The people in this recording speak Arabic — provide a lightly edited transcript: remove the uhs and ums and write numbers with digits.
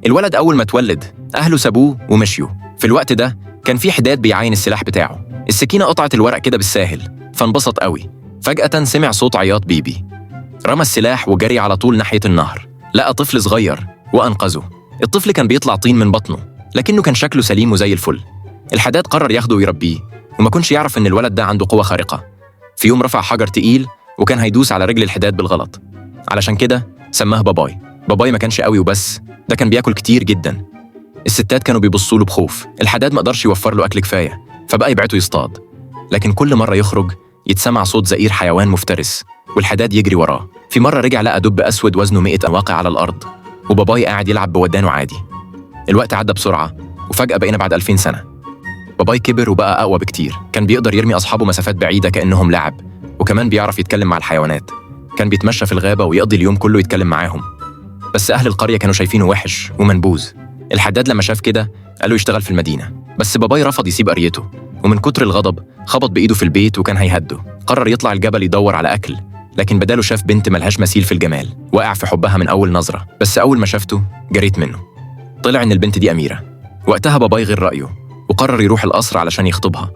الولد أول ما اتولد أهله سابوه ومشيوا. في الوقت ده كان في حداد بيعاين السلاح بتاعه. السكينة قطعت الورق كده بالساهل، فانبسط قوي. فجأة سمع صوت عياط بيبي، رمى السلاح وجري على طول ناحية النهر. لقى طفل صغير وأنقذه. الطفل كان بيطلع طين من بطنه، لكنه كان شكله سليم وزي الفل. الحداد قرر ياخده ويربيه، وما كنش يعرف إن الولد ده عنده قوة خارقة. في يوم رفع حجر تقيل وكان هيدوس على رجل الحداد بالغلط، علشان كده سماه باباي. باباي ما كانش قوي وبس، ده كان بياكل كتير جدا. الستات كانوا بيبصوا له بخوف. الحداد ما قدرش يوفر له أكل كفاية، فبقى يبعته يصطاد. لكن كل مرة يخرج يتسمع صوت زئير حيوان مفترس، والحداد يجري وراه. في مرة رجع لقى دب أسود وزنه 100 واقع على الأرض، وباباي قاعد يلعب بودانه عادي. الوقت عدى بسرعة، وفجأة بقينا بعد 2000 سنة. باباي كبر وبقى أقوى بكتير، كان بيقدر يرمي أصحابه مسافات بعيدة كأنهم لعب، وكمان بيعرف يتكلم مع الحيوانات. كان بيتمشى في الغابة ويقضي اليوم كله يتكلم معاهم. بس أهل القرية كانوا شايفينه وحش ومنبوذ. الحداد لما شاف كده قال له يشتغل في المدينة، بس باباي رفض يسيب قريته، ومن كتر الغضب خبط بإيده في البيت وكان هيهده. قرر يطلع الجبل يدور على أكل، لكن بداله شاف بنت ملهاش مثيل في الجمال. وقع في حبها من أول نظرة، بس أول ما شافته جريت منه. طلع إن البنت دي أميرة. وقتها باباي غير رأيه وقرر يروح القصر علشان يخطبها.